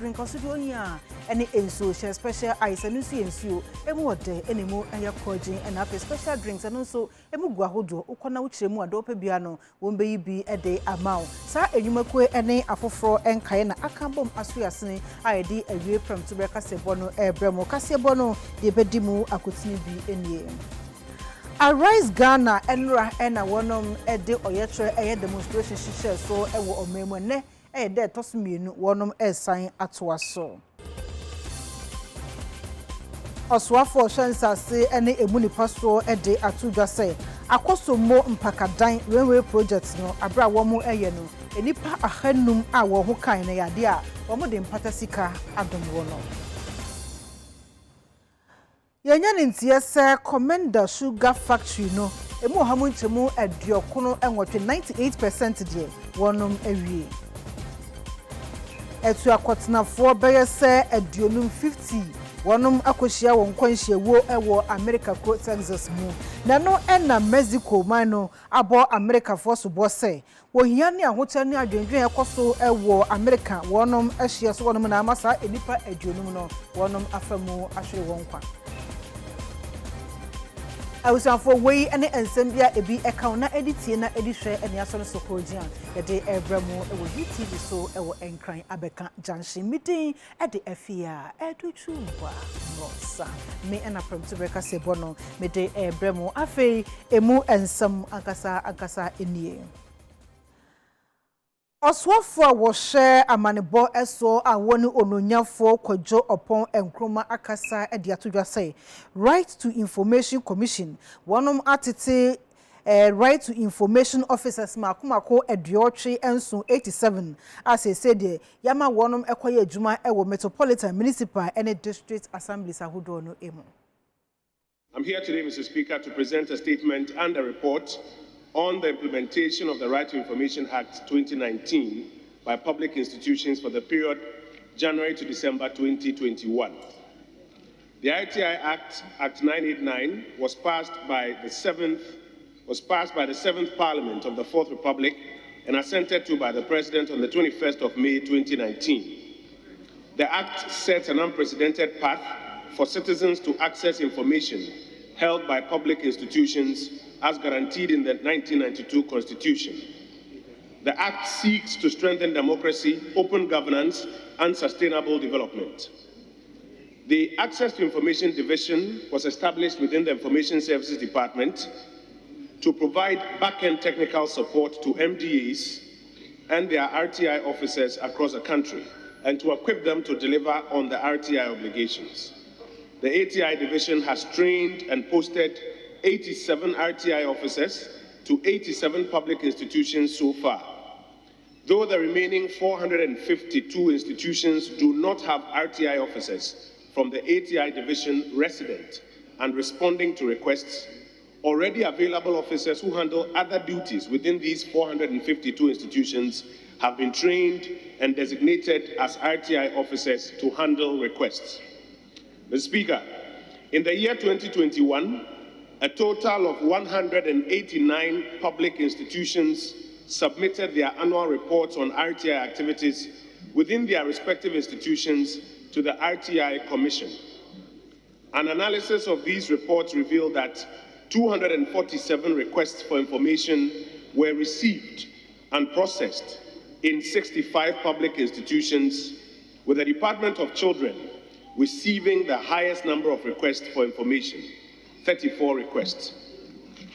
drink Osudonia, any enso, special ice, and you see enso, emu de, any more aya koji, and up special drinks, and also emu guahodo, ukona uchemu, adope biano, won't be a day amount. Sa enyumakwe any afofro and kayana akambom asuyasini, I di a year from Tubeka Sebono, Bremo Casebono, the bedimu akutini be any. Arise Ghana enra ena wonom ede oyetre eye demonstration share so ewo omemone eye de tosmienu wonom esan atoaso Oswafo shansa se ene emunipa so ede atudwa se akoso mo mpakadan railway project no abra womo eye no enipa ahanum a wo ho kan na yade a womo de mpata sika adom wono Yanyan ntiese Commander Sugar Factory no emu hamu ntemu adiokono enwotwe 98% de wonum awie etu akotenafo beyese adionum 50 wonum akohia won kwanhia wo ewo America ko Texas mu na no ena Mexico man no abo America fo so bo se wo hia ne ahocha ne adwendwen ekoso ewo America wonum ahia so wonum na amasa enipa adionum no wonum afamu ahwere won kwa I was for way and ensembia ebi account na editie na edihwe ene aso so kojian ye de ebramo e wo TV so e wo enkran abeka junction Midday at the Afia Adutwumwaa Morosa me ena from Tubeka Sebono Midday ebramo afei emu ensem ankasa enie Oswafo a wo share amanebo eso a woni ononyafo kwadwo opon enkroma akasa e de atodwa say Right to Information Commission wonom atete Right to Information Officers makomako eduotwe enso 87 as I said de yama wonom ekoye adwuma e wo Metropolitan Municipal and District Assemblies ahodo no emu I'm here today, Mr. Speaker, to present a statement and a report on the implementation of the Right to Information Act 2019 by public institutions for the period January to December 2021. The RTI Act, Act 989, was passed by the seventh Parliament of the Fourth Republic and assented to by the President on the 21st of May 2019. The Act sets an unprecedented path for citizens to access information held by public institutions as guaranteed in the 1992 Constitution. The Act seeks to strengthen democracy, open governance, and sustainable development. The Access to Information Division was established within the Information Services Department to provide back-end technical support to MDAs and their RTI officers across the country, and to equip them to deliver on the RTI obligations. The ATI Division has trained and posted 87 RTI officers to 87 public institutions so far. Though the remaining 452 institutions do not have RTI officers from the ATI Division resident and responding to requests, already available officers who handle other duties within these 452 institutions have been trained and designated as RTI officers to handle requests. Mr. Speaker, in the year 2021, a total of 189 public institutions submitted their annual reports on RTI activities within their respective institutions to the RTI Commission. An analysis of these reports revealed that 247 requests for information were received and processed in 65 public institutions, with the Department of Children receiving the highest number of requests for information, 34 requests.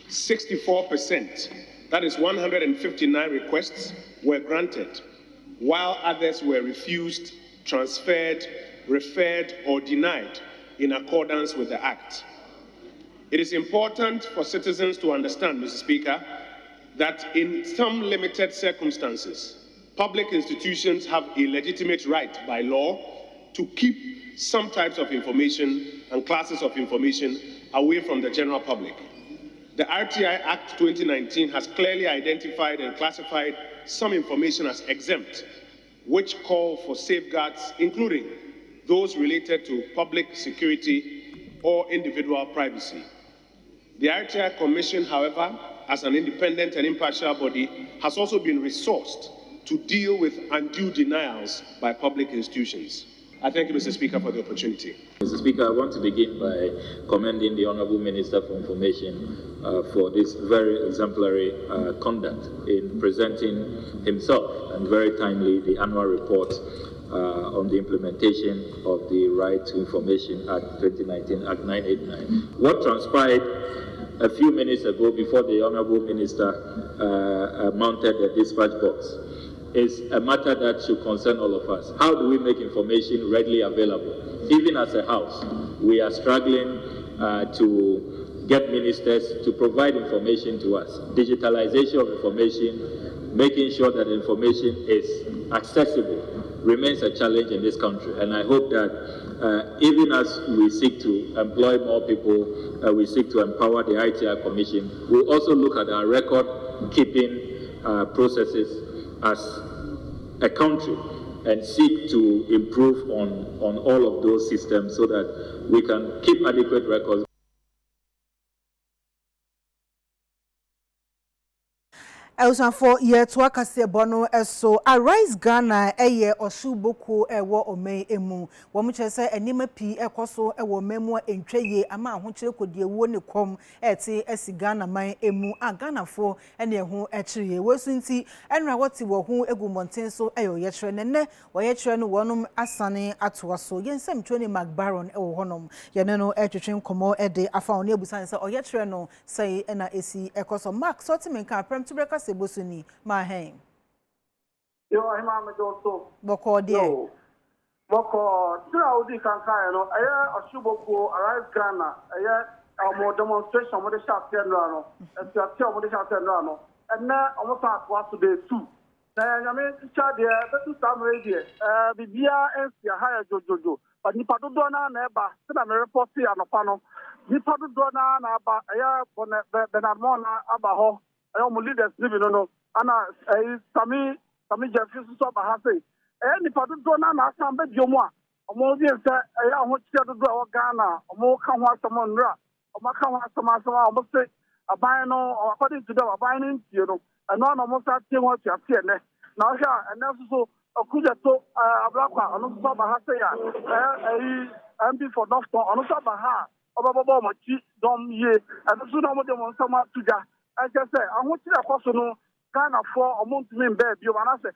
64%, that is 159 requests, were granted, while others were refused, transferred, referred, or denied in accordance with the Act. It is important for citizens to understand, Mr. Speaker, that in some limited circumstances, public institutions have a legitimate right by law to keep some types of information and classes of information away from the general public. The RTI Act 2019 has clearly identified and classified some information as exempt, which call for safeguards, including those related to public security or individual privacy. The RTI Commission, however, as an independent and impartial body, has also been resourced to deal with undue denials by public institutions. I thank you, Mr. Speaker, for the opportunity. Mr. Speaker, I want to begin by commending the Honourable Minister for Information for this very exemplary conduct in presenting himself and very timely the annual report on the implementation of the Right to Information Act 2019, Act 989. What transpired a few minutes ago before the Honourable Minister mounted the dispatch box is a matter that should concern all of us. How do we make information readily available? Even as a house, we are struggling to get ministers to provide information to us. Digitalization of information, making sure that information is accessible, remains a challenge in this country. And I hope that even as we seek to employ more people, we seek to empower the ITI Commission, we'll also look at our record-keeping processes as a country and seek to improve on all of those systems so that we can keep adequate records. For year to akase bono eso Arise Ghana eye osuboko ewo ome emu wo mu chese enima pi ekoso ewo memu entweye ama ahochire kodie wo ne kom eti esi Ghana man emu a Ghana fo ene ho ekire wesu nti enra woti wo ho egu monten so eyo ye kire ne wo ye kire no wonum asane atoa so yensem twani Macbaron ewo honom ye ne no etwetwen komo ede afa oni ebusan se o ye kire no sei ena esi ekoso Mark sotimenka prem to break Bosuni, my hang. Yo, I'm a doctor. Boko, dear. Boko, Saudi Kankano, a Shuboko, Arise Ghana, a more demonstration with the shop Tenrano, and to tell with the shop Tenrano, and now almost was today too. I mean, Chadia, that's some radio, the Bia and the higher Jojo, but Nipadu Dona Neba, Senna report here on the panel. Nipadu Dona Naba, Benamona Abaho. Leaders living no ana sami Jeffrey so ba ha say ni padu do na asam be diomo a omo bi se ya ho kire do do Ghana omo ka ho asam nra omo ka ho asam omo say aban no according to them aban no ntie no eno na omo sa tie ho tia tie ne na o sha ena so okuja to ablakwa ono so ba ha say ya MP for Northton ono so ba ha obobo mo chi dom ye eno so na mo dem nsama tuja I just say, I want to know Ghana for a month in bed. You want to say,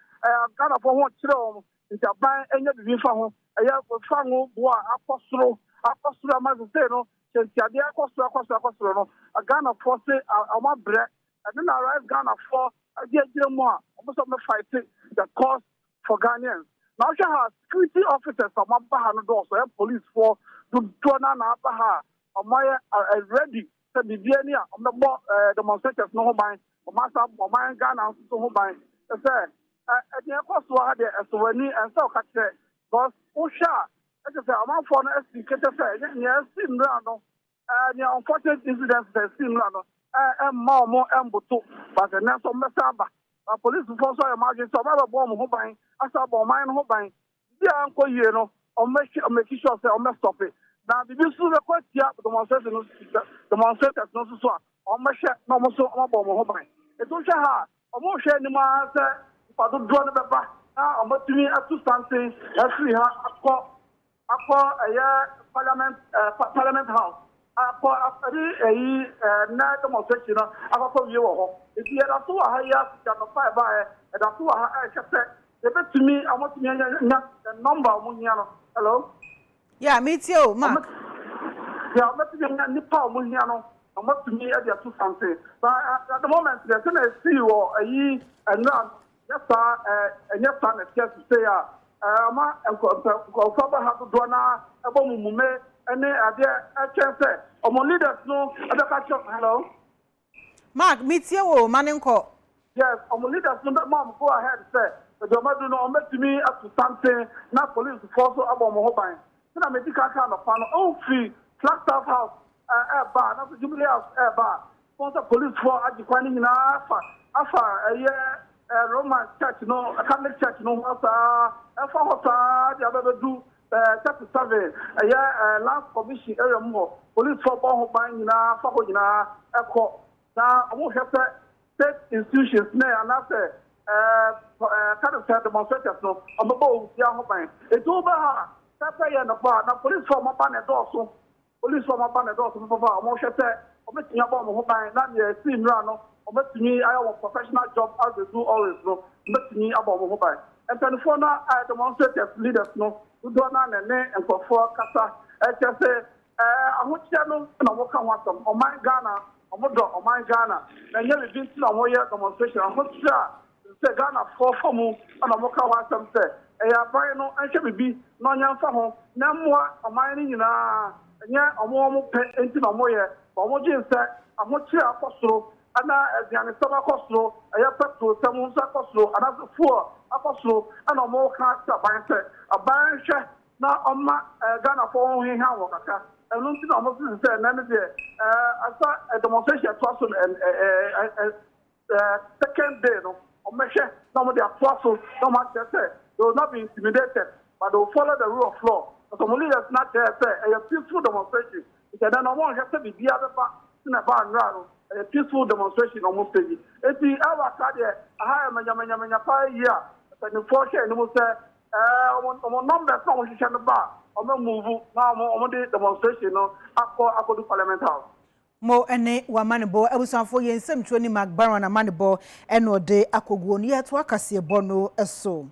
Ghana for what chill is a buy any of the info. I have a fango, apostle, Mazeno, Sentia, Costa, a Ghana for say, I want bread, and then arrive Ghana for a year more, almost of the fighting the cost for Ghanaians. Now she has security officers from Abahano doors, so police for to Dona Abaha, or Maya are ready. The Vienia on the demonstrators no by Massa or my Ghana so by the fair. At the cost to have a souvenir and so catch it. Because Osha, as I say, I'm for an educated fair. Yes, in Rano, and the unfortunate incidents that seem Rano, and more Ambuto, but the next of Messamba. Police force I imagine some other bomb who buying, I saw bomb mine who buying. The uncle, you know, or make sure say, or mess stop it. Now, the use of the question, demonstrators no so on my share, no more so on my it don't share her. I'm more sharing the master. If I don't draw the back, I'm not to me up to something. Actually, a year Parliament House. After a night demonstration, I got you. If you had a two higher than the fire by and a two higher cassette, they bet to me, I want to the number of Muniano. Hello? Yeah, meet you, Mark. Yeah, I'm not even Nipa Muniano. I'm not to me at the two something. But at the moment, there's a CEO, a ye, and not just and your son is just to say, I'm have to do now, a bomb, and then I can say, leaders know, hello. Mark, meet you, Maninko. Yes, leaders know that mom, go ahead, say, but your mother know, to me up to something, not police force or about mobile. Then I make the kind of panel, oh, free, Flagstaff House, air bar, not the Jubilee House, air bar. Sponsor police for Adutwumwaa in Afia, a year, Roman church, no, a Catholic church, no, the other do, chapter 7, a year, last commission area more, police for Boho buying in Afia, a court. Now, I won't have state institutions, and after kind of demonstrators no omobo usia ho ban etu ba ha tata ye no ba na police form ba na do so papa omo hwete obetumi aba omo ho ban na ye si nra no obetumi ayo professional job as they do always no obetumi aba omo ho ban and for na demonstrators leaders no do na ne enkofo kasa say ahochia no na wo ka ho asam oman Ghana oman Ghana na nye bi nti na wo ye demonstration ahochia say Ghana for mu na mo ka ho asam say ya ban no anhwe bibi na onya mfa ho na mmoa oman ni nyina nye omo pe nti na mo ye omo gin say ahochia akosoro ana aziane saba akosoro ya petrol temu nsa akosoro ana fuel akosoro ana mo ka ta ban say aban hwe na oma Ghana for ho hiha wo kaka enu nti na mo say na ne de asa demonstration to aso second day no omehwe na mo de aso no ma say they will not be intimidated but they will follow the rule of law so mo leaders not there say a peaceful demonstration because then no one have to be bia be na ba nra no a peaceful demonstration almost say eti awa ka de aha manya pa year the force no mo say omo number so mo hihye no ba omo move na omo de demonstration no akodu parliament house mo ene wa manebo ebusanfo ye nsem tuoni magbaron na manebo eno de akoguo no yeto akase bono eso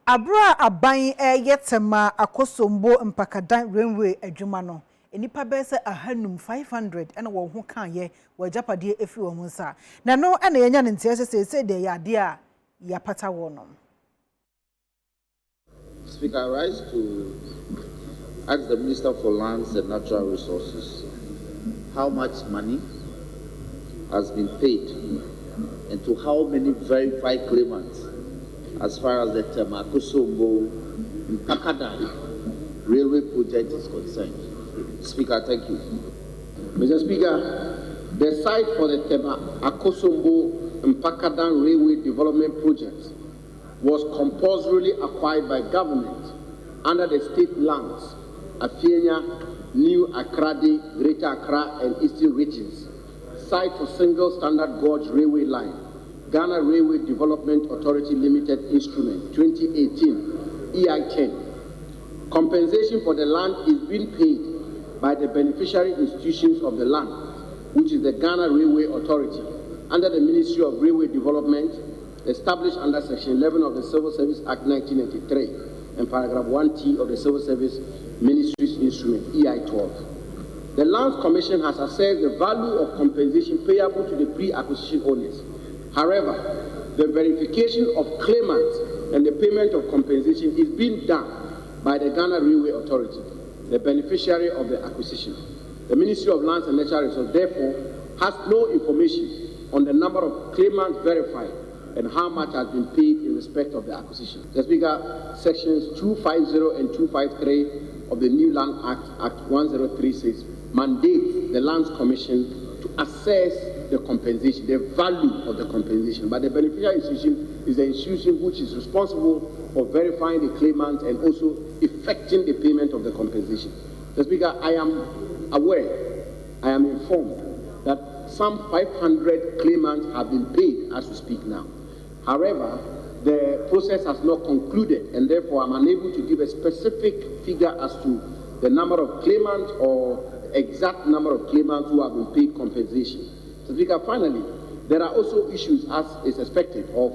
abra aban yetema akosombo mpakadan railway adwuma no enipa be se ahanum 500 ena wo ho kan ye wa japade efi wo nsa na no ena yenya ne ntia se de yade a ya pata wo no. Speaker, I rise to ask the Minister for Lands and Natural Resources how much money has been paid and to how many verified claimants as far as the Temakosombo Mpakadan railway project is concerned. Speaker, thank you. Mr. Speaker, the site for the Temakosombo Mpakadan railway development project was compulsorily acquired by government under the state lands, Afia, New Akradi, Greater Accra, and Eastern regions. Site for single standard gauge railway line, Ghana Railway Development Authority Limited Instrument 2018, EI-10. Compensation for the land is being paid by the beneficiary institutions of the land, which is the Ghana Railway Authority, under the Ministry of Railway Development, established under Section 11 of the Civil Service Act 1993 and Paragraph 1T of the Civil Service Ministries Instrument EI-12. The Lands Commission has assessed the value of compensation payable to the pre-acquisition owners. However, the verification of claimants and the payment of compensation is being done by the Ghana Railway Authority, the beneficiary of the acquisition. The Ministry of Lands and Natural Resources, therefore, has no information on the number of claimants verified and how much has been paid in respect of the acquisition. The Speaker, Sections 250 and 253 of the New Land Act, Act 1036, mandate the Lands Commission to assess the compensation, the value of the compensation. But the beneficiary institution is the institution which is responsible for verifying the claimant and also effecting the payment of the compensation. The Speaker, I am aware, I am informed that some 500 claimants have been paid as we speak now. However, the process has not concluded, and therefore I'm unable to give a specific figure as to the number of claimants or exact number of claimants who have been paid compensation. So, Speaker, finally, there are also issues, as is expected, of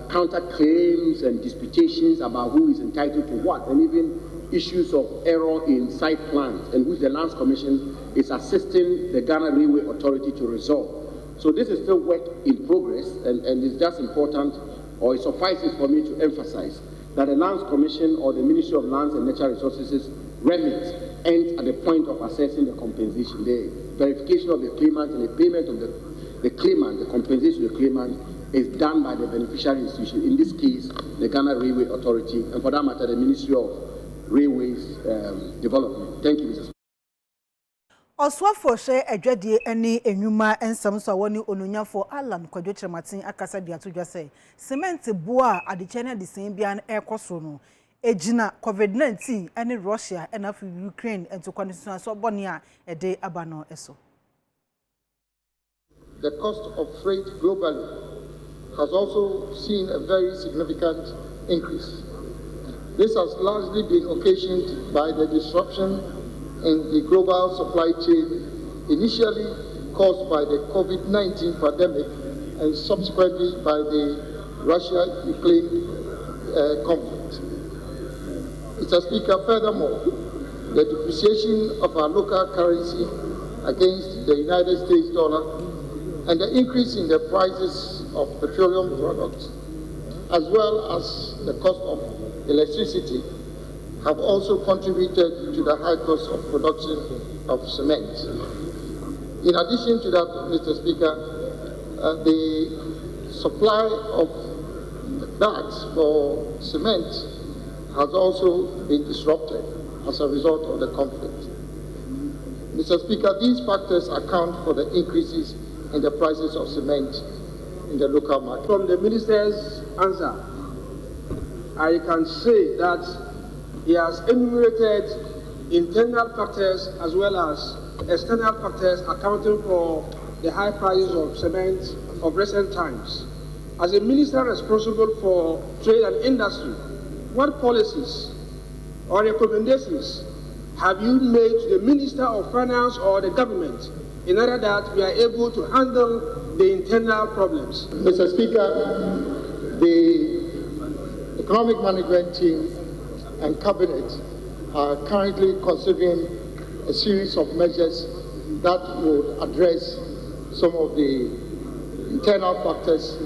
counterclaims and disputations about who is entitled to what, and even issues of error in site plans, and which the Lands Commission is assisting the Ghana Railway Authority to resolve. So this is still work in progress, and it's just important, or it suffices for me to emphasize, that the Lands Commission or the Ministry of Lands and Natural Resources remit ends at the point of assessing the compensation. The verification of the claimant and the payment of the claimant, the compensation of the claimant, is done by the beneficiary institution, in this case, the Ghana Railway Authority, and for that matter, the Ministry of Railways Development. Thank you, Mr. Speaker. Oswafo she adwadie eni enwuma ensam so woni onunyafo Alan Kwadwo Chematin akasa dia to dwase cement boa adeche na disen bia na ekoso no ejina COVID-19 eni Russia and afi Ukraine entokwane so bone a ede abano eso. The cost of freight globally has also seen a very significant increase. This has largely been occasioned by the disruption in the global supply chain, initially caused by the COVID-19 pandemic and subsequently by the Russia-Ukraine conflict. Mr. Speaker, furthermore, the depreciation of our local currency against the United States dollar and the increase in the prices of petroleum products, as well as the cost of electricity, have also contributed to the high cost of production of cement. In addition to that, Mr. Speaker, the supply of bags for cement has also been disrupted as a result of the conflict. Mr. Speaker, these factors account for the increases in the prices of cement in the local market. From the minister's answer, I can say that he has enumerated internal factors as well as external factors accounting for the high prices of cement of recent times. As a minister responsible for trade and industry, what policies or recommendations have you made to the Minister of Finance or the government in order that we are able to handle the internal problems? Mr. Speaker, the Economic Management Team and Cabinet are currently considering a series of measures that would address some of the internal factors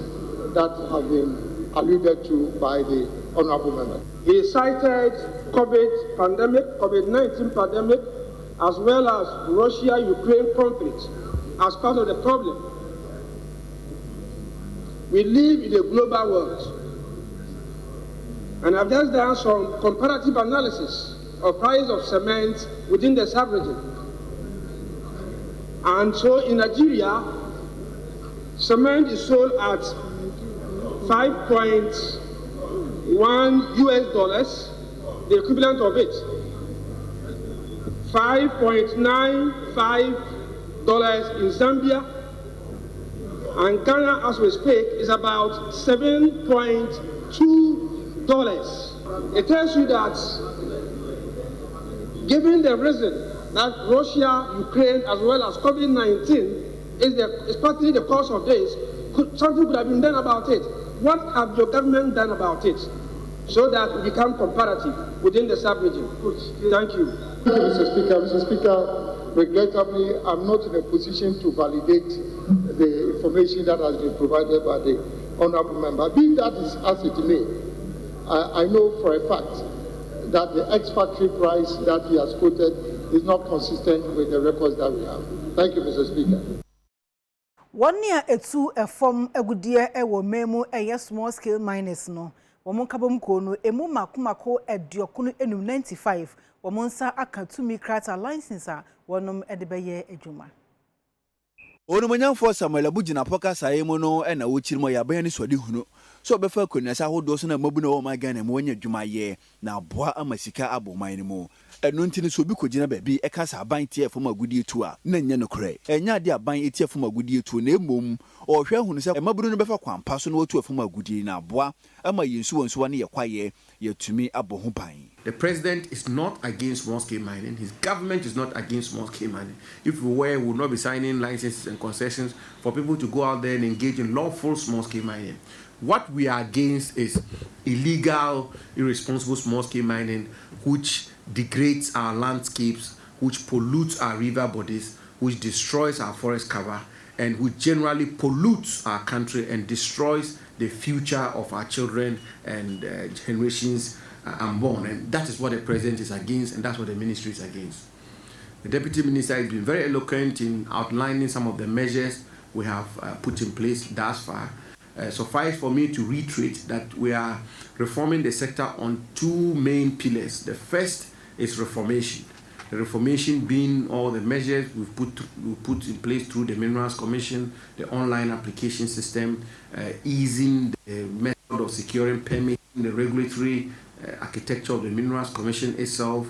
that have been alluded to by the Honourable Member. He cited COVID-19 pandemic, as well as Russia-Ukraine conflict as part of the problem. We live in a global world, and I've just done some comparative analysis of price of cement within the sub-region. And so in Nigeria, cement is sold at $5.1 US, the equivalent of it. $5.95 in Zambia, and Ghana, as we speak, is about $7.2. It tells you that, given the reason that Russia, Ukraine, as well as COVID-19 is partly the cause of this, something could have been done about it. What have your government done about it so that we become comparative within the sub-region? Thank you. Thank you, Mr. Speaker. Mr. Speaker, regrettably, I'm not in a position to validate the information that has been provided by the Honourable Member. Be that as it may, I know for a fact that the ex-factory price that he has quoted is not consistent with the records that we have. Thank you, Mr. Speaker. 1 year etu efom egudie ewo memu small scale miners no womo kabom ko no emu makomako ediokunu enum 95 womo nsa akatumi krata license a wonom edebeye adwuma. Onumanyamfo Samuel Abugina poka saemo no na wochirimo ya bayan swadi hunu so befa konasa hodo so na mabu na wo magana mo nya adwuma ye na aboa amasika aboman mu enu ntini so bi kogina ba bi ekasa aban tie fo magudie tu a na nya no kore enya ade aban etie fo magudie tu na emom ohwe hunu se maburu no befa kwampa so na wotu fo magudie na aboa ama yensu wonso ne ye kwaye yetumi aboho ban. The president is not against small-scale mining. His government is not against small-scale mining. If we were, we would not be signing licenses and concessions for people to go out there and engage in lawful small-scale mining. What we are against is illegal, irresponsible small-scale mining, which degrades our landscapes, which pollutes our river bodies, which destroys our forest cover, and which generally pollutes our country and destroys the future of our children and generations unborn. And that is what the president is against, and that's what the ministry is against. The deputy minister has been very eloquent in outlining some of the measures we have put in place thus far. Suffice for me to reiterate that we are reforming the sector on 2 main pillars. The first is reformation. The reformation being all the measures we've put in place through the Minerals Commission, the online application system, easing the method of securing permits, the regulatory architecture of the Minerals Commission itself,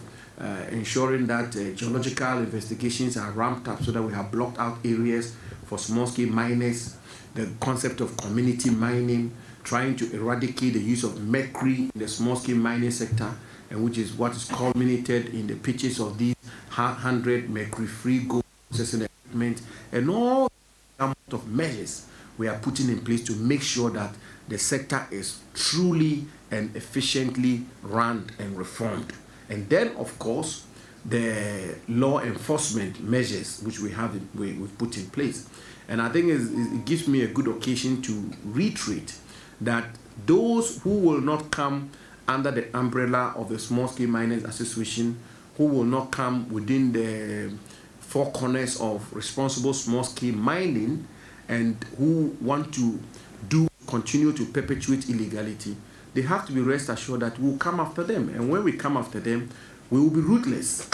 ensuring that geological investigations are ramped up so that we have blocked out areas for small-scale miners, the concept of community mining, trying to eradicate the use of mercury in the small-scale mining sector, and which is what is culminated in the pitches of these 100 mercury-free gold processing equipment, and all the amount of measures we are putting in place to make sure that the sector is truly and efficiently run and reformed. And then, of course, the law enforcement measures which we've put in place. And I think it gives me a good occasion to reiterate that those who will not come under the umbrella of the Small Scale Miners Association, who will not come within the four corners of responsible small scale mining, and who want to continue to perpetuate illegality, they have to be rest assured that we'll come after them. And when we come after them, we will be ruthless.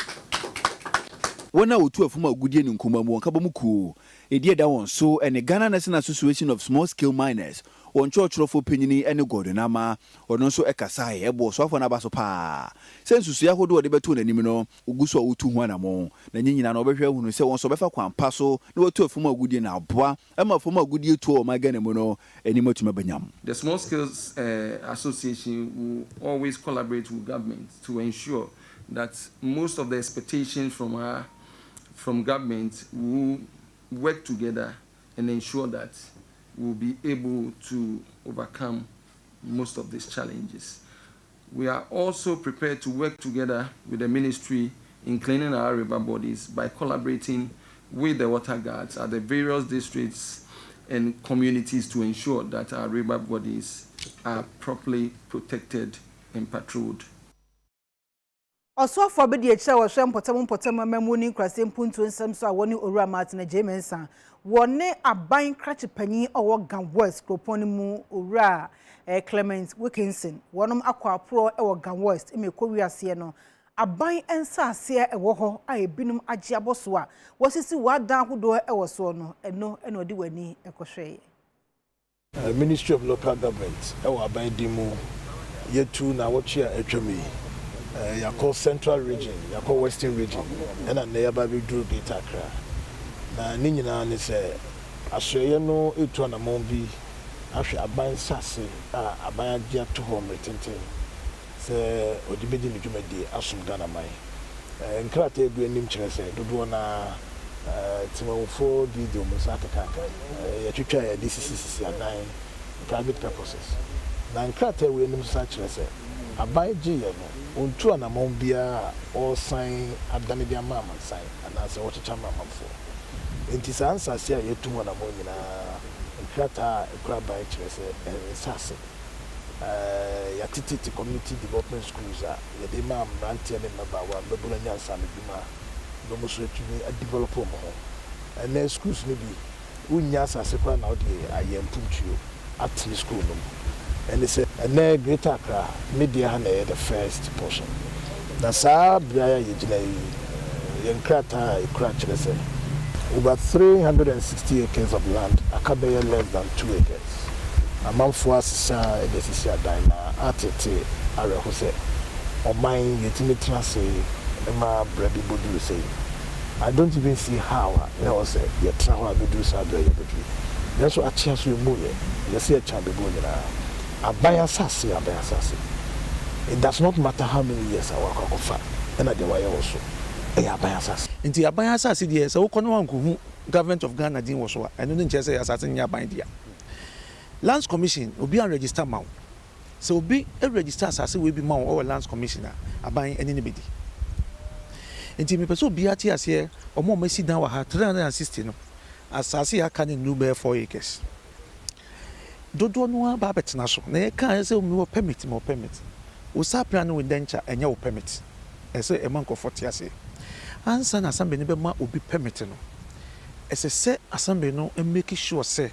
When I would to a former good in Kumamu and Kabamuku, a dear down so and the Ghana National Association of Small Scale Miners, on church of opinion and a Gordonama, or no so a Kasai, a boss of an abasopa. Since you see a who do a debatun and Nimino, Uguso Utuanamo, the Nina and Oberia who say on Sobefa Quan Paso, no to a former good in our bois, and my former good year to my Ganemono, and Imotumabanyam. The Small Scales Association will always collaborate with governments to ensure that most of the expectations from government will work together and ensure that we'll be able to overcome most of these challenges. We are also prepared to work together with the ministry in cleaning our river bodies by collaborating with the water guards at the various districts and communities to ensure that our river bodies are properly protected and patrolled. Also for be the chair was potama memoni krasem puntu nsem so awoni owura Martin Jameson wone aban krache panyi owo Gan West kroponi mu owura Clement Wilkinson wonom akwa pro ewo Gan West emekọ wiase no aban ensa ase ewo ho a ebinum age aboso a wasisi wadan hodo ewo so no eno odi wani ekohwe Ministry of Local Government ewo aban dimu yetu na wochi a atwami Yako Central Region, Yako Western Region, and a neighbor will do data cra. Na Nina is a Australiano, Utwana Mombi, after a buying sassy, a buyer dear to home retenting. Say, or the bidding to make the Asum Ghana Mai. And Krate be a name chance, Dudwana Timofo, Dido, Musaka, Yachucha, DCCC, and 9 private purposes. Now, Krate will name such as a buy G. Untu na mombia or sign adani dia mama sign and as what chama mamfo enti sansa sia yetu na monyi na nkrata ekra by chese sase ya titi community development schools a ye de ma brantie ne maba wa bebula nyansa me bima no mo so tumi a develop mo ho and schools ni bi unya sase kwa na odi ayempumtuo at school no. And they said, and then Greater Accra, Midday had the first portion. That's how Bria Yankrata Crutch, they say. Over 360 acres of land, Akabaya less than 2 acres. A month for us, this is your diner, Atete, Arahose, or mine, Yetimitranse, Emma Brady Budu say. I don't even see how I was a Yatrawa Budu Sabre. That's what a chance we move. You see a child Abaya Sasi. It does not matter how many years I work on and at the way also. Abaya Sasi. Into Abaya Sasi, yes, so Kono government of Ghana didn't was what I don't just say assassin Yabandia. Lands Commission will be unregistered mount. So be a registered assassin will be mount or Lands Commissioner buying anybody. Into me pursue BRTS here or more messy down her 360 assassin can in bear 4 acres. Dodo no babet na so na kan say me permit mo permit wo sa plan with denture enya wo permit e say e man ko 40 ase ansa na assembly ne be ma obi permit no e say assembly no e make sure say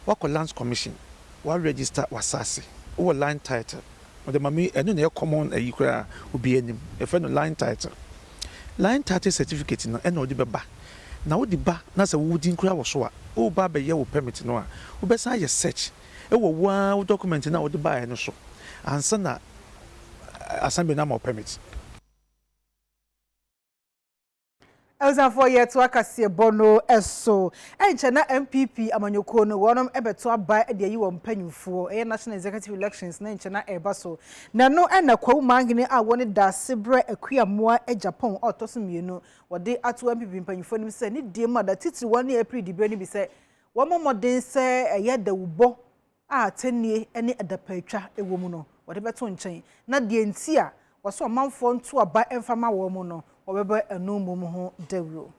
what Lands Commission what register wasase wo line title o de mami eno na e common e yikra obi anim e fe no line title certificate no e na odi beba na wo di ba na say wo di nkura wo so a o ba be ye wo permit no a wo be say search e wo wa document na wo di ba e no so ansa na assembly na ma permit for year to akasie bono eso enchana MPP amanyoko no wonom ebeto aba e de yi wo mpanyufo e national executive elections na enchana eba so na no na kwawu mangene a woni da sebre akuamoa e Japan otoso mienu wode ato MPP mpanyufo nim se ni die ma da titiri woni April di be ni bi se wo momoden se eye da wubo a tenie ene adapatwa ewo mu no wode beto nchen na die ntia waso manfo nto aba emfama wo mu no obeba enumum ho dawro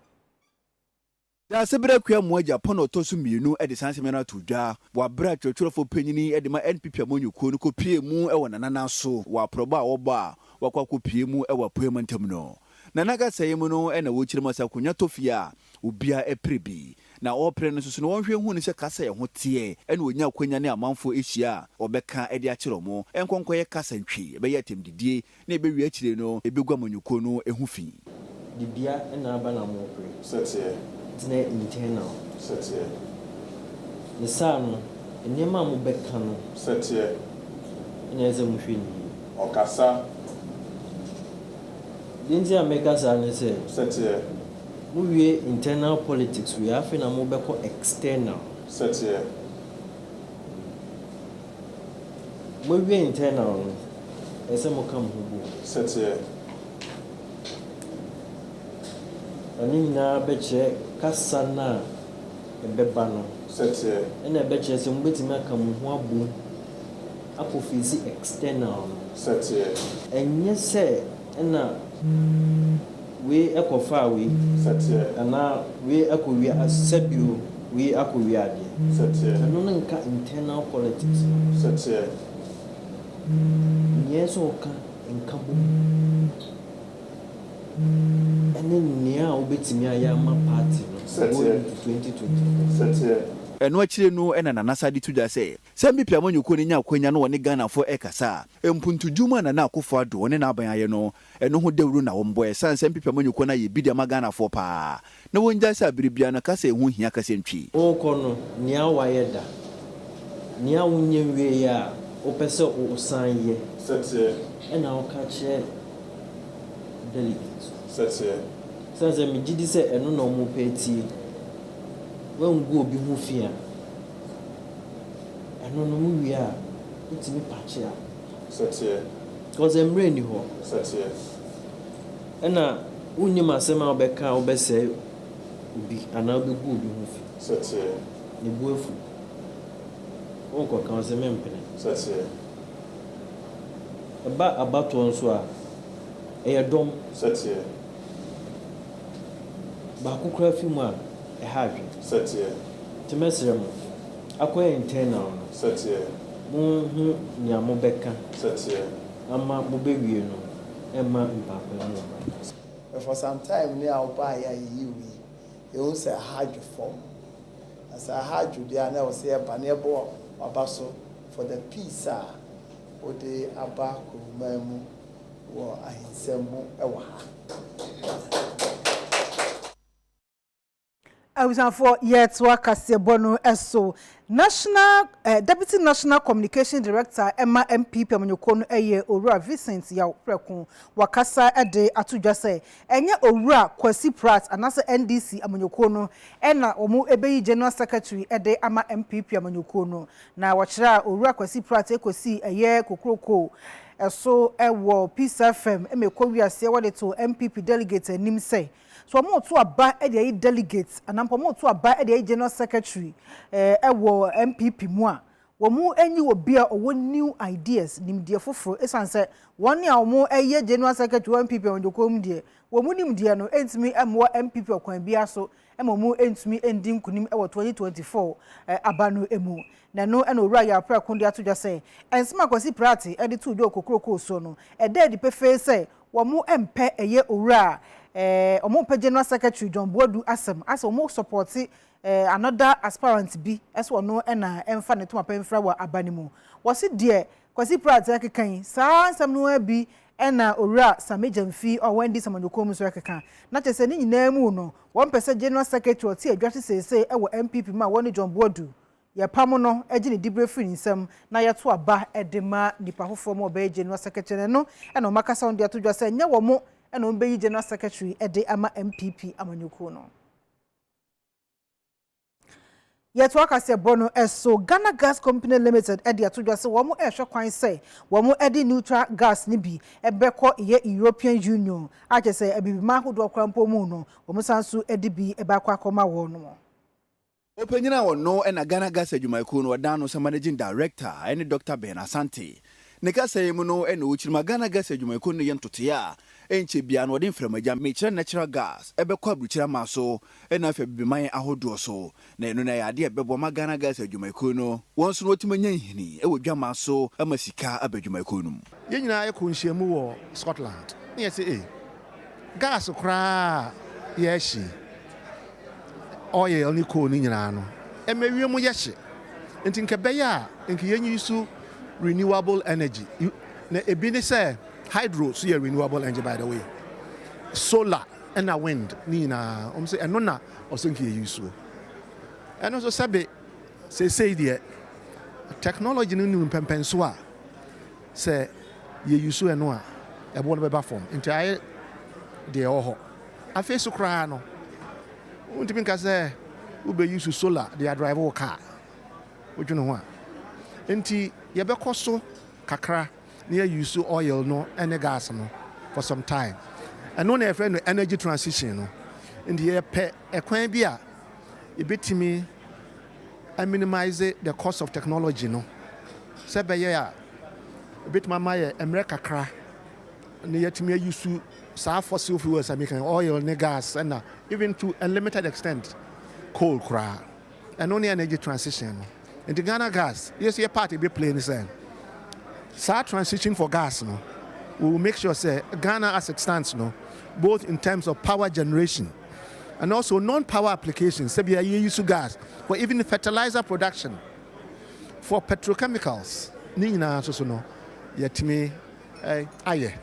da sebra kwa mo Japan otoso mienu e de sansemena to dwa wa bra twotwofo panyini e de ma NPP amonyuko no kopie mu e wonanana so wa proba oba wa kwakopie mu e wa poemantam no nanaga sayemu no e na wo kirema sakonya tofia obia e prebi na opre no so no wonhwe hu ni se kasa ye ho tie e na onya akwanya ne amanfo ehia obeka e de akiro mo enkonkoye kasa ntwi be yatem didie na ebe wi akire no ebegwa manyuko no ehu fi dibia e na aba na mo opre Setie. Tine internal. Setie. Ne sa no enema mo beka no Setie. ina eze mo hwe ni Okasa. Dinzi America sa ne se Setie. we internal politics we have na mo beko external. Setie. We internal no ese mo kam hubu. Setie. Ani na beche kasana ebeba no. Setie. Ena beche se mo betimi aka mo ho abu akofisi external. Setie. Enye se ena we ekofa we Setie. ana we ekowi asabio we akowi ade. Setie. Ano nka internal politics. Setie. Yes oka nka bo. Ene nia obetimi ayama party no. Setie. 2020. Setie. eno akire no ena nanasa di tuja se MPP amanyuko ni nya akwanya no woni Ghana fo ekasa empuntudwuma na akofo ado woni na aban aye no eno ho dawru na womboe san MPP amanyuko na ye bidia ma Ghana fo pa na wonja sa biribia na kasa ehu hia kasa ntwi Oko no nia wayeda nia wonye wie ya opese o san ye Setie. ena o ka che delegate Setie. sanse mi gidi se eno no mo peti when go obi hu fia eno no mu wi a itimi pache a Setie. cause em rain ho Setie. ena unni masema obeka obese obi ana obi go obi hu fi Setie. ni buefu onko kan se mempene Setie. eba abato nso a eyedom Setie. ba kokra fi mu a ehadwe Setie. timesere mo akoye internal no Setie. mo hu ni amobeka Setie. ama mo bewie no ema mpapa no. For some time now, buy a year, you say a hydro form. As a hydro, they are now say a banebo or basso for the pizza or the abaco memo or a hinsemo. I was on for yet to akasie bono eso National Deputy National Communication Director Emma MPP amanyoko no eye Owura Vincent ya prekun wakasa ede atudwa se enye Owura Kwasi Pratt anase NDC amanyoko no ena omu ebeyi General Secretary ede ama MPP amanyoko no na wachira Owura Kwasi Pratt ekosi eye kokroko eso ewo Peace FM emekwa wiase wade to MPP delegate nim say so mo to aba e dey delegates anampo mo to aba e dey General Secretary ewo MPP mu a wo mu enyi obi a owo new ideas nimdie foforo esanse won a wo eye General Secretary MPP ondoko mu die wo mu nimdie no entimi emwo MPP okwan bia so mu entimi endi nkunim ewo 2024 abano emu na no ena Owura ya pra kondi atodwa se ensema Kwasi Pratt e de to do kokroko so no e de pefe se wo mu empe eye Owura omo pe General Secretary John Boadu asem omo support another aspirant bi eso no na emfa ne to mapemfra wa abanimu wose de Kwasi Pratt akekan saa nsam no abi na Owura Samejamfi o wendi samanyokom so akekan na chese ni nyina mu no won pese General Secretary oti adwate sese ewo MPP ma woni John Boadu ya pam no agi ne dibre free nsam na ya to aba edema nipa hofo mo be General Secretary no na o makasa on de atodwa se nya wo mo ɛna ɔmbɛyi general secretary ɛde ama MPP amanyuku no. Yet wakase bono eso Ghana Gas Company Limited edi atodwase wo mo ehwe kwan say wo mo edi neutral gas ni bi ebekọ ye European Union ache say ebibima hodo krampo mu no wo mo sanso edi bi ebakọ akoma wo no. Openyina wo no na Ghana Gas adwumayko no dan no se managing director ene Dr. Ben Asante. Ne ka say mu no ene ochirima Ghana Gas adwumayko no yentote a enche bia no de mframaja mechira natural gas ebekọ abruchira maso ena afa bibiman ahodo so na eno na ya de ebebo ma Ghana Gas adwumayko no wonso no otimanya nhini ewodwa maso amasika abadwumayko no yenyina ekonhyiamu wo Scotland ne yese gas kra yeshi oil ni ko ni nyina no emewie mu yehye enti nkebeya enke yenyisu renewable energy na ebi ne say hydro so renewable energy by the way solar and wind ni na say eno na osenke yeyisu eno so sabe say there technology no new pempenso a say yeyisu eno a ebo no beba form enti aye de oho afi so kra no untimi nka say ube use solar they drive your car odwene ho a enti yebekoso kakra near use oil no and gas no for some time and no na friend energy transition no in the pe ekwan bi a ebetimi minimize the cost of technology no se be ya ebetima maye emre kakra ne yetimi use sa fossil fuels american oil and gas and even to a limited extent coal cra and only energy transition no in the Ghana Gas yes your party be playing this start transition for gas no we will make sure say Ghana as it stands no both in terms of power generation and also non-power applications say we use gas for even fertilizer production for petrochemicals ni na so no yetimi aye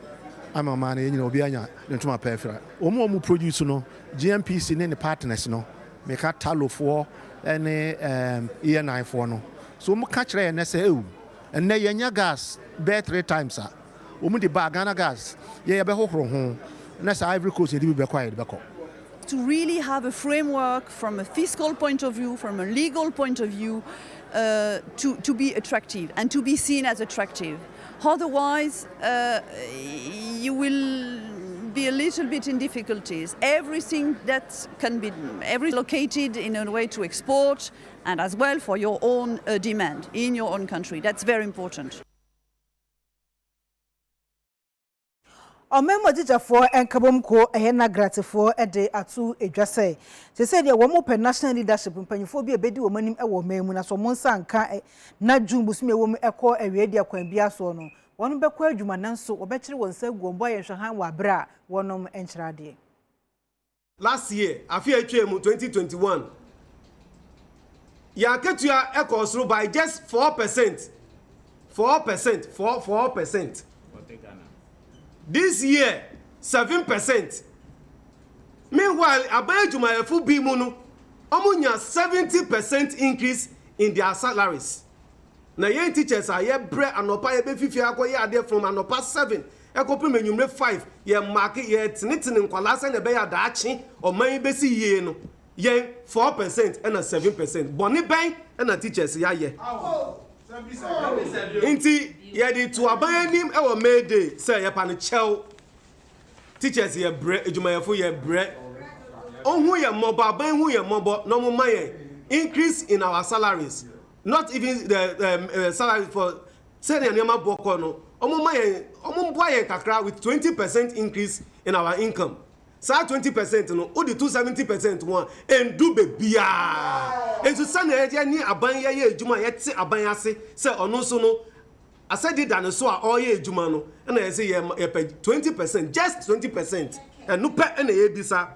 ama man you know obi anya ntoma perfra omo produce no GMPC ne partners no make a talo for any E9 for no so mo ka kire na say and na yenya gas be 3 times a omo de ba Ghana Gas ye be hohoro ho na say Ivory Coast dey be quiet be ko to really have a framework from a fiscal point of view, from a legal point of view, to be attractive and to be seen as attractive. Otherwise, you will be a little bit in difficulties. Everything that can be located in a way to export and as well for your own demand in your own country. That's very important. Omemo jijafo enkabomko ehena gratifo ede atu edwase se se de wo mo pe national leadership mpanyifo bi ebedi wo manim ewo memu na so monsa nka na jumbusu mewo mu ekọ ewiedi akwan bia so no wonu bekọ adwuma nanso obekire wonsa guombo yenhwehan wa bra wonom enchirade. Last year Afia atwemu 2021 ya ketua ekọ soro by just 4%. This year, 7%. Meanwhile, Abayajumayefu Bimunu, omunya 70% increase in their salaries. Na yen teachers are ye bre anopa ye be fifi akwa ye ade from anopa 7. Ekope menyumre 5 ye market ye tinitini nkwala se ne be ya daachi oman be si ye no. Ye 4% and 7%. Boni ben and teachers ya ye. Inti yedi to abanim ewo Midday say ye pan chew teachers ye bre ejumayefo ye bre onhu ye mobo aban hu ye mobo no mo man increase in our salaries, not even the salary for say the name boko no omo man omo boy kakra with 20% increase in our income. Sa 20% no o di 270% one and do bebia enso sa na ye ni aban ye ejuma ye ti aban ase se ono so no asedi dan so a o ye ejuma no na ye say ye 20%, just 20%, and no pe na ye bisa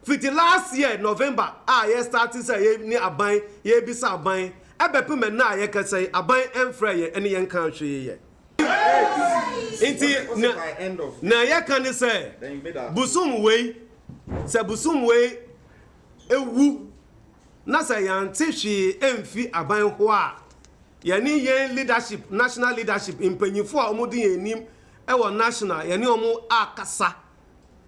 fit last year November ye started say ye ni aban ye bisa aban ebepe me na ye ka say aban emfra ye ene ye kan hwe ye inti na ye kan say busum wei ewu na say yante hwe emfi aban ho a ye ni ye leadership, national leadership impanyifo a omodi enim e wo national ye ni omo akasa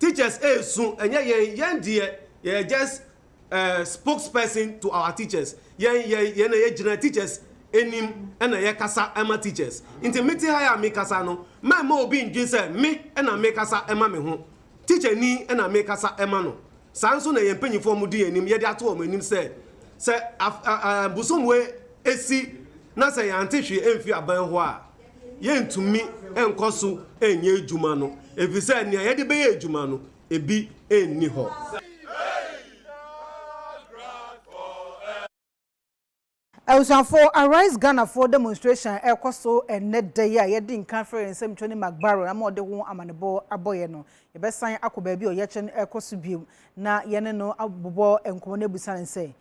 teachers soon and yeah just spokesperson to our teachers yeah teachers enim and a kasa ema teachers into meeting higher me kasa no my mo be in say me and I make kasa ema me ho teacher ni and I make kasa ema no sanso na ye mpanyifo mu di enim ye de ato o enim say busumwe esi na say antehwe emfi aban ho a ye ntumi enkoso enye adwuma no efi say ne ye de be ye adwuma no ebi enni ho. For Arise Ghana for demonstration, Ekoso and Midday, Yedin conference, and Tony McBarrow, I'm more the one amanebo aboyeno. The best sign Akobaby or Yachan Ekosubium, na Yaneno Abubo and Konebusan and say,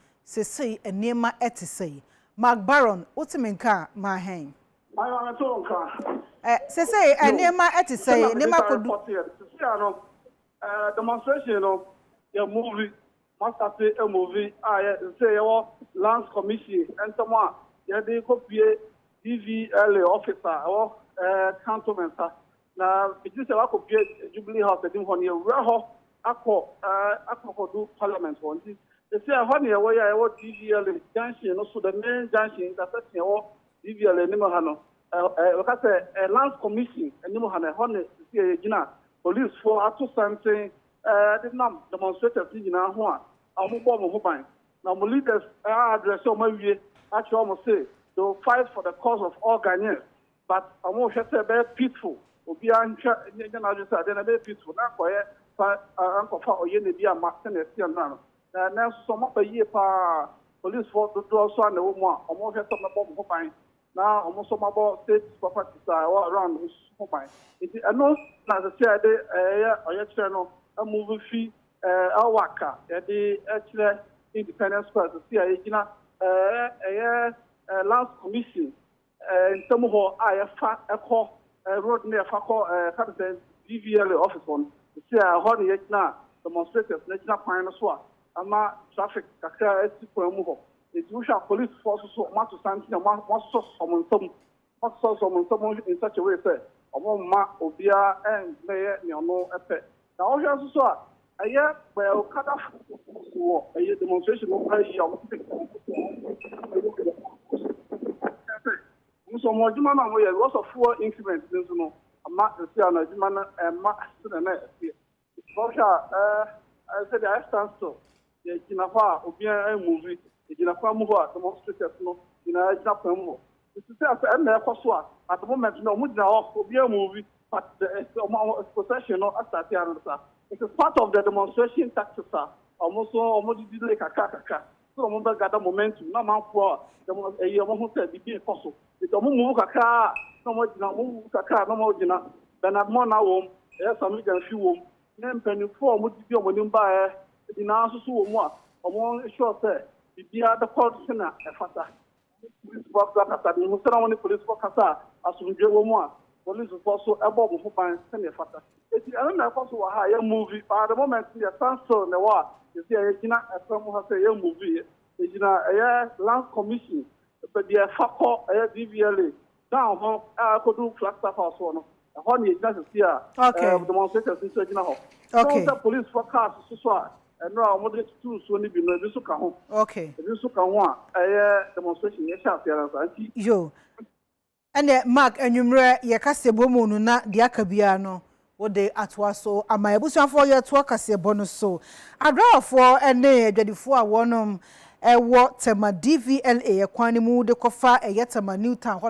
and near my say. Mark Baron, Utiminka, my hang. Say, and near my say, Nema could demonstration of your movie. Must say a movie, I say, Lands Commission, and someone, they copy DVLA officer or councilman. Now, it is a copy Jubilee House, the Dimon, Raho, Akko, Parliament one. They say, honey, where I want DVLA junction, also the main junction that's DVLA Nimohano. A Lands Commission, and Nimohana, honey, police for up to something. The demonstrators in our one. I'm going now, my leaders address on my way. Actually, almost say they will fight for the cause of all Ghanaians. But I'm going to say very peaceful. We'll be very peaceful. Now, Uncle Fa or Yenny be a master and now. Now, some of the year police force to do also on the woman. I'm going to say something about now, I'm also about state properties all around this woman. I know, as I said, I channel. A movie fee, a waka, the actual independent square to see a Lands Commission, and some of I call road near Fako, Captain DVLA office one to see a honey now demonstrators, national final swap, and my traffic, Kaka, it's usual police forces so much to something, one source someone in such a way, say, or one mark, Obia, and Mayor, no effect. Now, all you have to say, well, cut off a demonstration of so more Jumana, we have lots of 4 increments, a mark the Siana, Jumana, and Mark to the next year. I said, I stand still. The Jinafa, Obia, movie, the Jinafa Mova, demonstrators, no, in a Japan. This is at the moment, no, Mudna, Obia movie. But the possession of it is part of the demonstration tactics. Almost like a kaka. So, I'm going to gather momentum. No man for a year who said, be possible. It's a move a car, no more car, no more dinner. Then at more now, there's some little few. Then, penny 4 would be when you buy the answer to one. Or more short, say, be at the court sinner, a fata. Police work that the Muslim police work as we do more. Police is also above who buy senior factor. It's also a higher movie, but at the moment, we are transferred in the war. You see, a movie, a Land Commission, but the FACO, a DVLA, down home, I could do flat stuff also. A honey is necessary. Okay. Demonstrators in Saginaho. Okay. The police forecast, and now I'm going to soon be no Visuka. Okay. Visuka one, a demonstration, yo. And Mark and Numera Yakase Bomo na Diakabiano, what they at was so. Am I able for your twakase bonus so? I draw for a nay, the 4 one what tema DVLA, a quanimu de cofa, a yetama new town,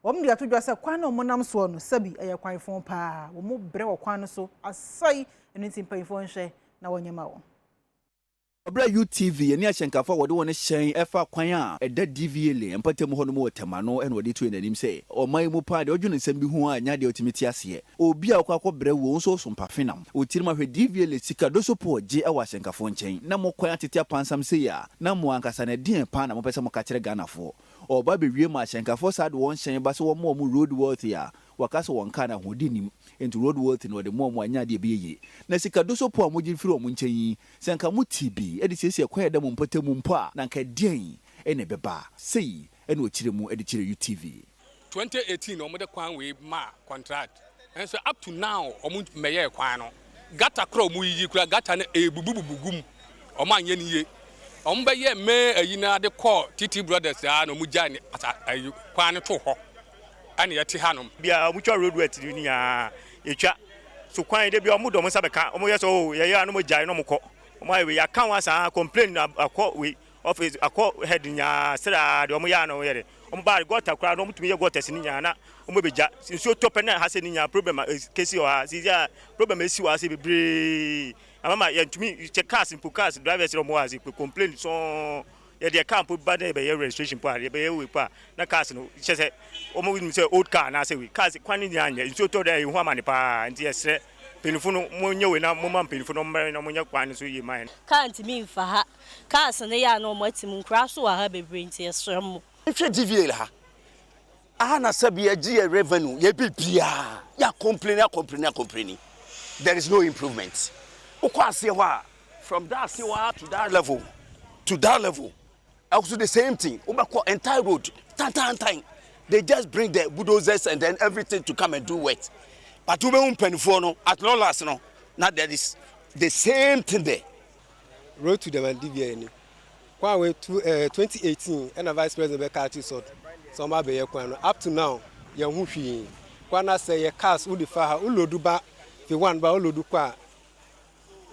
one the two just a quano monam swan, Sabi, a quine phone pa, or more brew quano so, I say anything pay for share now on your mouth. Abra UTV eni ahyenkafa wode wona hyen efa kwan a eda DVLA empatem ho no mo temano en wode to enanim say o man mu pa de odwene nsem bi hu a nya de otimiti ase obi a kwakọ bre wo nso so mpafenam otirima hwe DVLA sika do so po je e wa ahyenkafo nchen na mo kwan atete apansam say ya na mo ankasa na den pa na mo pese mo ka kire Ganafo oba be wie ma ahyenkafo sad won hyen ba so wo mo road worth ya wakaso wonka na hodinim into road worth no de mo anya de biye na sika do so po a mo gifiri o mo nchen yi senka mo TB e de sese kwa da mo mpatem mpo a na nka den e ne beba sei e no chire mu e de chire UTV 2018 omo de kwan we ma contract and so up to now omo meye kwan no gata kro mu yi kura gata na ebububugum o ma anye niye o mba ye me ayina de call TT brothers no mu jani ayi kwan to ho ani yati hanom bia mu twa road wet ni ya etwa so kwan de bia o mu do mo sabeka o mo ye so ye ya no mo jai no mo ko o ma we ya kan wa sa complain akọ we office akọ head nya sira de o mo ya no ye o mo ba gota kura no mo tumi ye gota sini nya na o mo beja sinso top na ha se ni nya problem kesi o ha si ya problem esi wa se bebre amama ye tumi check cars impo cars drivers no mo ha se complain so ye de camp ba na be ye registration pa ye be ye we pa na cars no che se o mo win say old car na say we cars kwani nya nya sinso to dey hu amane pa nti ye sre penifunu mo nye we na mo man penifunu mbere na mo nya kwan so yi man can't mean for her cars na ya no mo tim nkra so wa ha bebre nti ye sre mo hwe DVA ha aha na sabi agi revenue ye bibia ya complain there is no improvement ukwase wa from that to that level also the same thing ubako entire road time they just bring the bulldozers and then everything to come and do work but we won't penny for no at no last no now there is the same thing there road to the DVA ni kwa we 2018 and vice president be ka sort so ma be ye kwan no up to now ye hu hwi kwa na say ye cars udi fa ha ulodu ba fi one ba ulodu kwa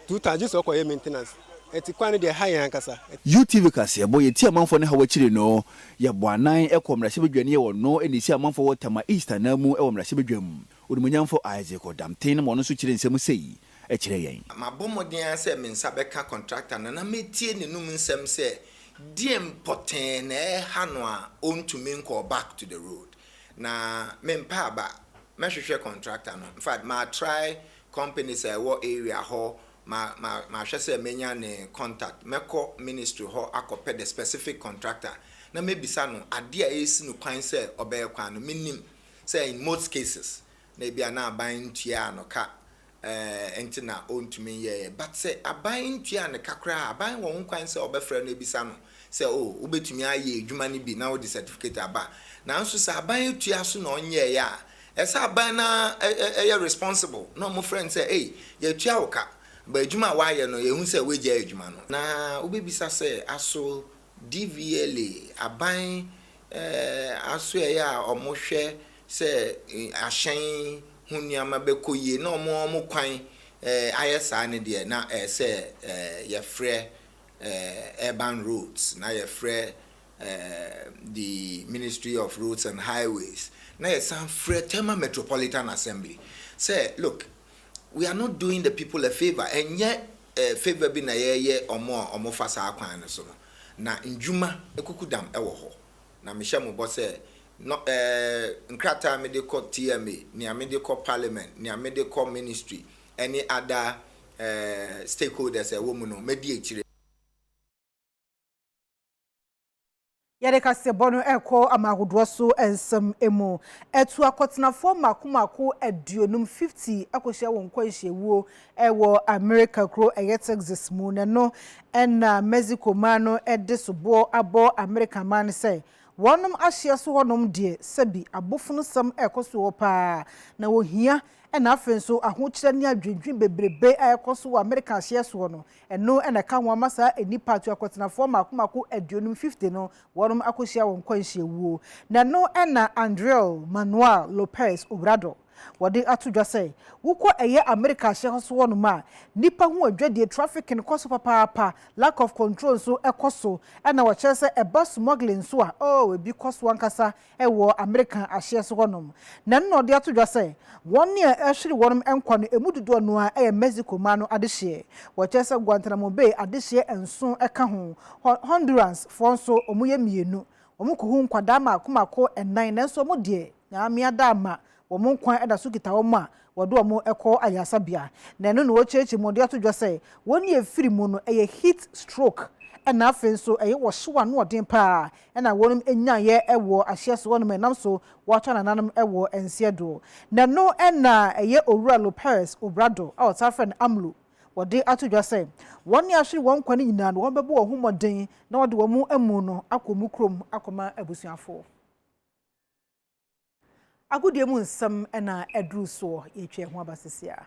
2 times so kwa ye maintenance eti kwan de ha yan kasa UTV kase boy ti amanfo ne ha wachire no ye boanan ekomrahye bedwane ye wono enisi amanfo wotama Easter na mu ewomrahye bedwam odumunyamfo Isaac Odamten mo no so kire nsem sei e kire yen mabomodin se mensa beka contractor na metie ne num nsem se diem poten na ha no a ontumi nko back to the road na mempa ba mehwehwe contractor no in fact ma try companies wo area ho ma hwe se menya ne contact meko ministry ho akopɛ the specific contractor na mebisa no ade a esi no kwan se obey kwan no minim say in most cases na bia na aban tua no ka entina ontumi ye but say aban tua ne kakra aban wo kwan se obefra no ebisa no say oh ubetumi aye adwuma ne bi na wo the certificate aba na nso say aban tua so na onye ya esa aban na responsible no mo friend say hey ye tua wo ka ba adwuma wa ye no ye hu say we gya adwuma no na ubebisa say aso DVLA aban aso ya omohwe say ahyen hunyama bekoye na omo kwan ayesa ne de na say ye frɛ urban roads na ye frɛ the Ministry of Roads and Highways na ye san frɛ Tema Metropolitan Assembly say look we are not doing the people a favor and yet favor bi na ye omo fasa akwan no so na ndwuma ekukudam ewo ho na mehya mo bo say no nkrata medical TMA ni medical parliament ni medical ministry any other stakeholders woman no mediate yare kase bono eko amahudo so ensem emu etu akotenafo makomako aduonum 50 akohye won kwanhyewuo ewo America kro eye Texas mu ne no na Mexico mano edisobo abo America man say wonum ahye so honom de sabi abofunu sam ekoso pa na wohia na afenso ahokyere ne adwendwen bebrebe ekoso wo America ahye so no eno na ka ho amasa enipa tu akotenafo makomako aduonum 50 no wonum akohia won kwanhyewuo na no na Andrel Manuel Lopez Obrador wode atudwa say wukọ eye America ahye so wono ma nipa hu adwade traffic in koso papa lack of control so ekoso na wo kire say eba smuggling so a ebi koso ankasa ewo America ahye so wono na no de atudwa say won ne ehwere wonom enko no emududo no a eye Mexico ma no adehye wo kire say Guantanamo Bay adehye enso eka ho Honduras fonso omuye mienu omukuhu nkwada ma akomako enan nanso omo de na amia dama womun kwan eda so kita wo ma wodo omo eko ayasabia na eno no cheche mo de atodwa say woni efiri mu no eye heat stroke na afenso eye wo hyewa no odin pa na wonum enya ye ewo ahye so wonum enam so watwa nananum ewo ensiedo na no na eye Owura Lopez Obrador out afren amlo wode atodwa say woni ahwe won kwan nyina no wobebo wo homoden na wode wo mu amu no akomu krom akoma abusuafo agudie mu nsam na edru so yetwe ho abasesia